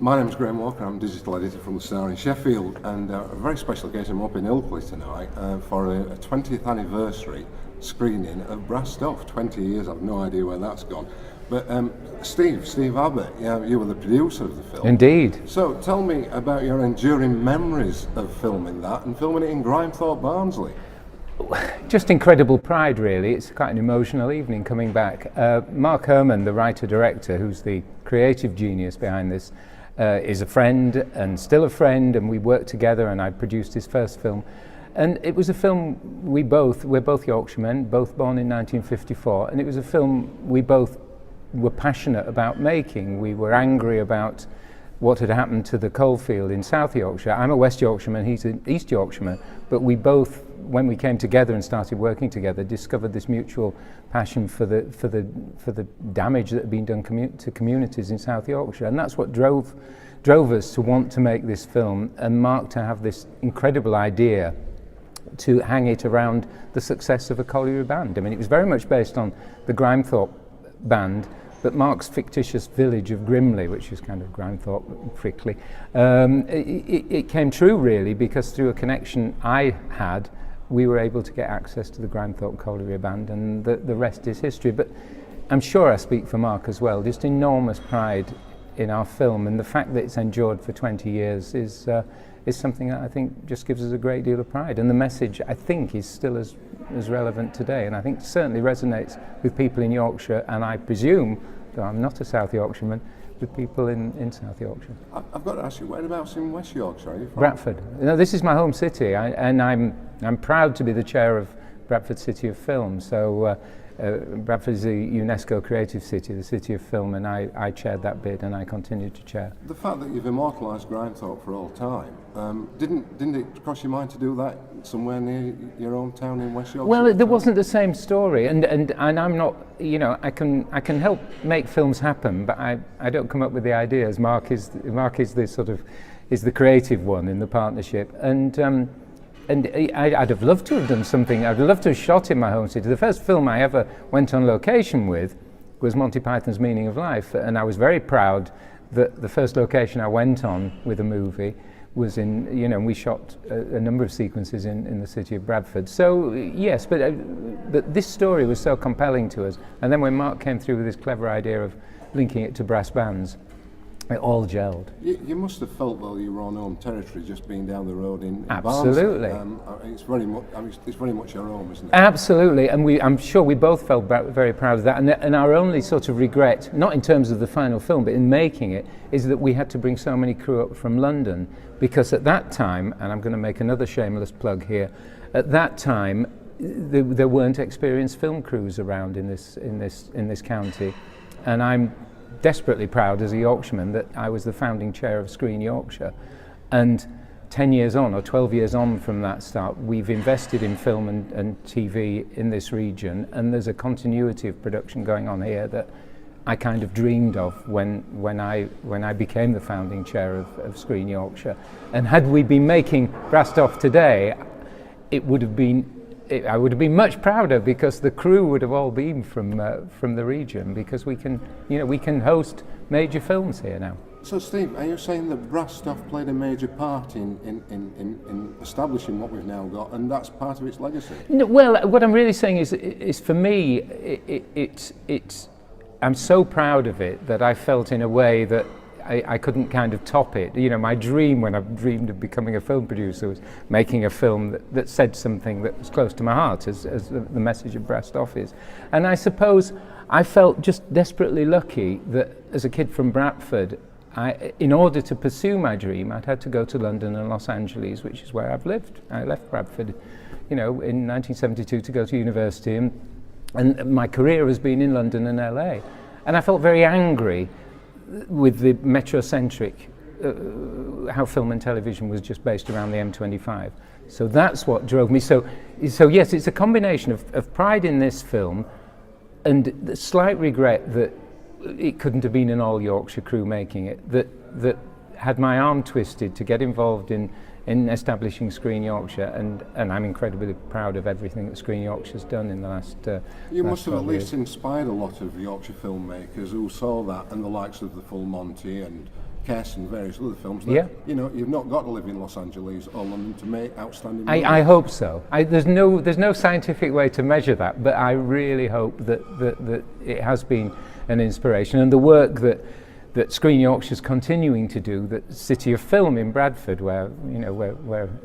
My name is Graham Walker. I'm digital editor from the Star in Sheffield, and a very special occasion. I'm up in Ilkley tonight for a 20th anniversary screening of Brass Stuff. 20 years, I've no idea where that's gone. But Steve Abbott, you were the producer of the film. Indeed. So tell me about your enduring memories of filming that and filming it in Grimethorpe, Barnsley. Just incredible pride, really. It's quite an emotional evening coming back. Mark Herman, the writer-director, who's the creative genius behind this, is a friend and still a friend, and we worked together, and I produced his first film. And it was a film we're both Yorkshiremen, both born in 1954, and it was a film we both were passionate about making. We were angry about what had happened to the coalfield in South Yorkshire. I'm a West Yorkshireman, he's an East Yorkshireman, but we both, when we came together and started working together, discovered this mutual passion for the damage that had been done to communities in South Yorkshire, and that's what drove us to want to make this film, and Mark to have this incredible idea to hang it around the success of a colliery band. I mean, it was very much based on the Grimethorpe band, but Mark's fictitious village of Grimley, which is kind of Grimethorpe prickly, it came true really, because through a connection I had, we were able to get access to the Grimethorpe Colliery Band, and the rest is history. But I'm sure I speak for Mark as well, just enormous pride in our film, and the fact that it's endured for 20 years is something that I think just gives us a great deal of pride, and the message I think is still as relevant today, and I think certainly resonates with people in Yorkshire, and I presume, though I'm not a South Yorkshireman, with people in South Yorkshire. I've got to ask you, whereabouts in West Yorkshire are you from? Bradford. This is my home city, and I'm proud to be the chair of Bradford City of Film. So Bradford is a UNESCO creative city, the city of film, and I chaired that bid, and I continue to chair. The fact that you've immortalised Grimethorpe for all time, didn't it cross your mind to do that somewhere near your own town in West Yorkshire? Well, there wasn't the same story, and I'm not, I can help make films happen, but I don't come up with the ideas. Mark is the creative one in the partnership, and I'd have loved to have done something. I'd love to have shot in my home city. The first film I ever went on location with was Monty Python's Meaning of Life, and I was very proud that the first location I went on with a movie was in, we shot a number of sequences in the city of Bradford. So yes, but this story was so compelling to us, and then when Mark came through with this clever idea of linking it to brass bands, it all gelled. You must have felt, though, you were on home territory, just being down the road in Absolutely. Barnsley. It's very much your home, isn't it? Absolutely, and I'm sure we both felt very proud of that. And our only sort of regret, not in terms of the final film, but in making it, is that we had to bring so many crew up from London, because at that time, and I'm going to make another shameless plug here, at that time there weren't experienced film crews around in this county, and I'm desperately proud as a Yorkshireman that I was the founding chair of Screen Yorkshire, and 10 years on or 12 years on from that start, we've invested in film and TV in this region, and there's a continuity of production going on here that I kind of dreamed of when I became the founding chair of Screen Yorkshire. And had we been making Brass Stuff today, I would have been much prouder, because the crew would have all been from the region, because we can host major films here now. So Steve, are you saying that Brass Stuff played a major part in establishing what we've now got, and that's part of its legacy? No, well, what I'm really saying is for me, I'm so proud of it that I felt in a way that I couldn't kind of top it. My dream when I dreamed of becoming a film producer was making a film that said something that was close to my heart, as the message of Brass Stuff is. And I suppose I felt just desperately lucky that as a kid from Bradford, in order to pursue my dream, I'd had to go to London and Los Angeles, which is where I've lived. I left Bradford, in 1972 to go to university, and my career has been in London and LA. And I felt very angry with the metrocentric, how film and television was just based around the M25. So that's what drove me. So yes, it's a combination of pride in this film and the slight regret that it couldn't have been an all Yorkshire crew making it, that had my arm twisted to get involved in establishing Screen Yorkshire, and I'm incredibly proud of everything that Screen Yorkshire's done in the last You must have at least years. Inspired a lot of Yorkshire filmmakers who saw that, and the likes of the Full Monty and Kess and various other films. That, Yeah. You know, you've not got to live in Los Angeles or London to make outstanding I hope so. There's no scientific way to measure that, but I really hope that it has been an inspiration. And the work that Screen Yorkshire's continuing to do, that City of Film in Bradford, where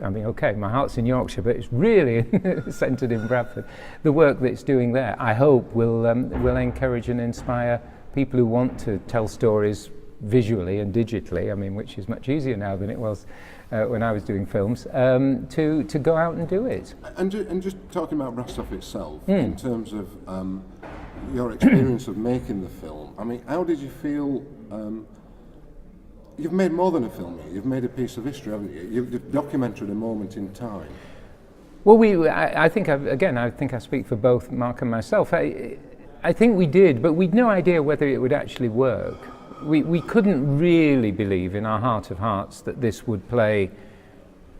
I mean, okay, my heart's in Yorkshire, but it's really centred in Bradford. The work that it's doing there, I hope, will encourage and inspire people who want to tell stories visually and digitally, I mean, which is much easier now than it was when I was doing films, to go out and do it. And just talking about Brastoff itself, in terms of your experience of making the film, I mean, how did you feel? You've made more than a film here. You've made a piece of history, haven't you? You've documented a moment in time. Well, I think I speak for both Mark and myself. I think we did, but we'd no idea whether it would actually work. We couldn't really believe in our heart of hearts that this would play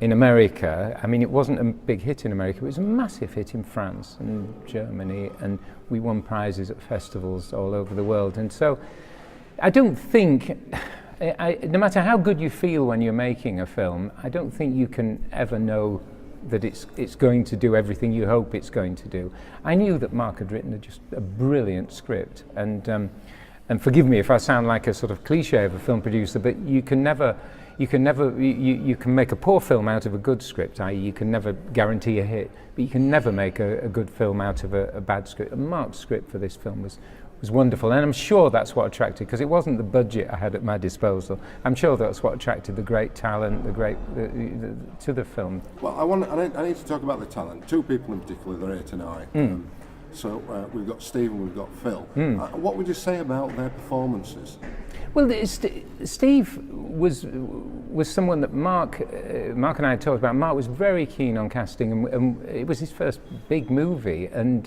in America. I mean, it wasn't a big hit in America, it was a massive hit in France and Germany, and we won prizes at festivals all over the world. And so I don't think, no matter how good you feel when you're making a film, I don't think you can ever know that it's going to do everything you hope it's going to do. I knew that Mark had written just a brilliant script, and forgive me if I sound like a sort of cliche of a film producer, but you can make a poor film out of a good script, i.e. you can never guarantee a hit, but you can never make a good film out of a bad script. And Mark's script for this film was wonderful, and I'm sure that's what attracted, because it wasn't the budget I had at my disposal, I'm sure that's what attracted the great talent, to the film. Well, I need to talk about the talent. Two people in particular that are here tonight. So we've got Steve and we've got Phil. What would you say about their performances? Well, Steve was someone that Mark and I had talked about. Mark was very keen on casting, and it was his first big movie, and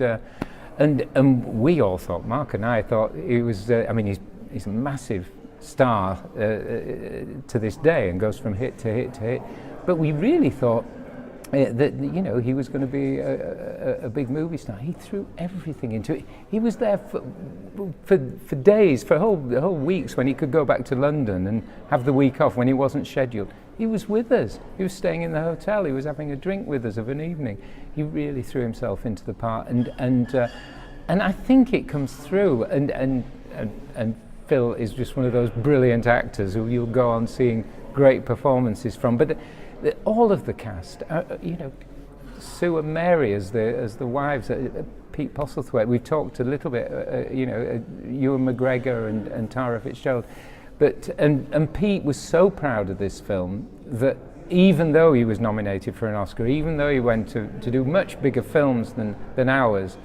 we all thought, Mark and I thought, he was. I mean, he's a massive star to this day, and goes from hit to hit to hit. But we really thought that he was going to be a big movie star. He threw everything into it. He was there for days, for whole weeks, when he could go back to London and have the week off when he wasn't scheduled. He was with us. He was staying in the hotel. He was having a drink with us of an evening. He really threw himself into the part, and I think it comes through. And Phil is just one of those brilliant actors who you'll go on seeing great performances from. But all of the cast, Sue and Mary as the wives, Pete Postlethwaite. We've talked a little bit, Ewan McGregor and Tara Fitzgerald, and Pete was so proud of this film that even though he was nominated for an Oscar, even though he went to do much bigger films than ours,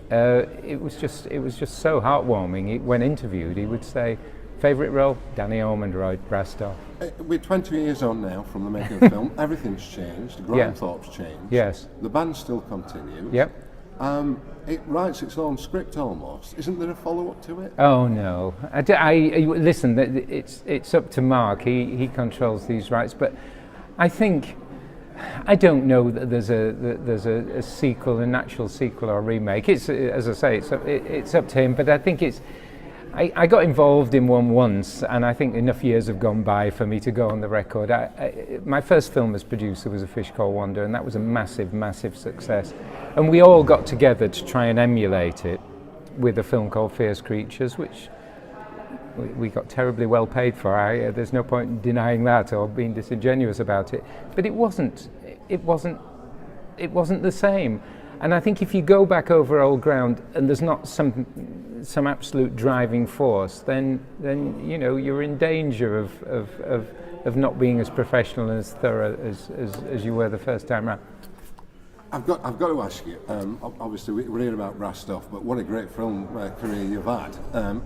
it was just so heartwarming. When interviewed, he would say, favourite role, Danny Ormondroyd, Brastoff. We're 20 years on now from the making of the film. Everything's changed. Grimethorpe's changed. Yes. The band still continues. Yep. It writes its own script almost. Isn't there a follow-up to it? Oh no! Listen. It's up to Mark. He controls these rights. But I don't know that there's a sequel, a natural sequel or remake. It's, as I say, it's up to him. But I think it's. I got involved in one once, and I think enough years have gone by for me to go on the record. My first film as producer was A Fish Called Wanda, and that was a massive, massive success. And we all got together to try and emulate it with a film called Fierce Creatures, which we got terribly well paid for. There's no point in denying that or being disingenuous about it. But it wasn't the same. And I think if you go back over old ground and there's not some absolute driving force, then you're in danger of not being as professional and as thorough as you were the first time round. I've got to ask you. Obviously, we're hearing about Brastoff, but what a great film career you've had.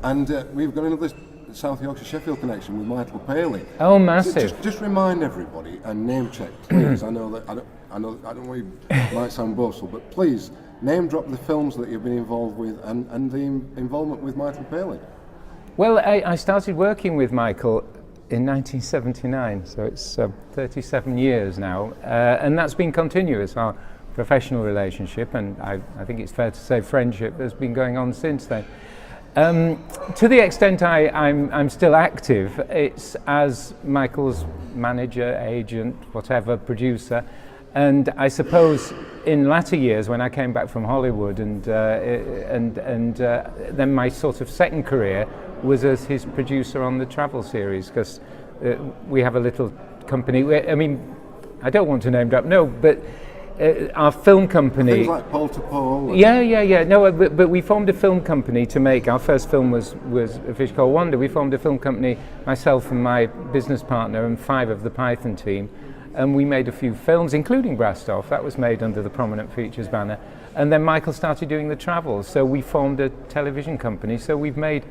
And we've got another South Yorkshire Sheffield connection with Michael Palin. Oh, massive! Just remind everybody and name check, please. I know I don't want you might sound boastful, but please name drop the films that you've been involved with and the involvement with Michael Palin. Well, I started working with Michael in 1979, so it's 37 years now, and that's been continuous. Our professional relationship, and I think it's fair to say friendship, has been going on since then. To the extent I'm still active, it's as Michael's manager, agent, whatever, producer. And I suppose in latter years, when I came back from Hollywood, and then my sort of second career was as his producer on the travel series, because we have a little company. I mean, I don't want to name drop, no, but our film company. Things like Pole to Pole. Yeah. No, but we formed a film company to make. Our first film was A Fish Called Wanda. We formed a film company, myself and my business partner, and 5 of the Python team. And we made a few films, including Brastoff. That was made under the Prominent Features banner. And then Michael started doing the travel, so we formed a television company. So we've made,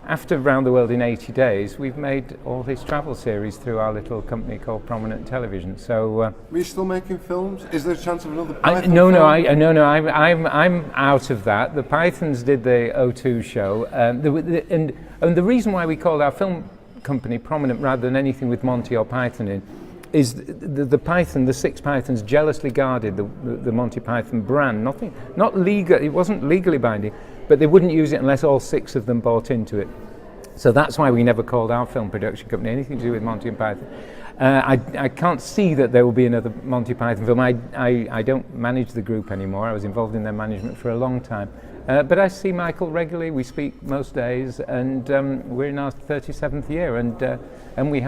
after Round the World in 80 Days, we've made all his travel series through our little company called Prominent Television. So Are you still making films? Is there a chance of another Python No, film? I'm out of that. The Pythons did the O2 show, and the reason why we called our film company Prominent rather than anything with Monty or Python in is the Python, the 6 Pythons jealously guarded the Monty Python brand. Not legal, it wasn't legally binding, but they wouldn't use it unless all 6 of them bought into it. So that's why we never called our film production company anything to do with Monty and Python. I can't see that there will be another Monty Python film. I don't manage the group anymore. I was involved in their management for a long time. But I see Michael regularly. We speak most days, and we're in our 37th year, and we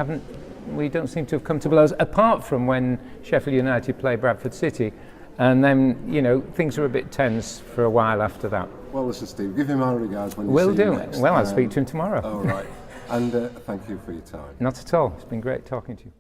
don't seem to have come to blows, apart from when Sheffield United play Bradford City, and then, you know, things are a bit tense for a while after that. Well, listen, Steve, give him our regards when you Will see do. him next. Well, I'll speak to him tomorrow. All right. And thank you for your time. Not at all. It's been great talking to you.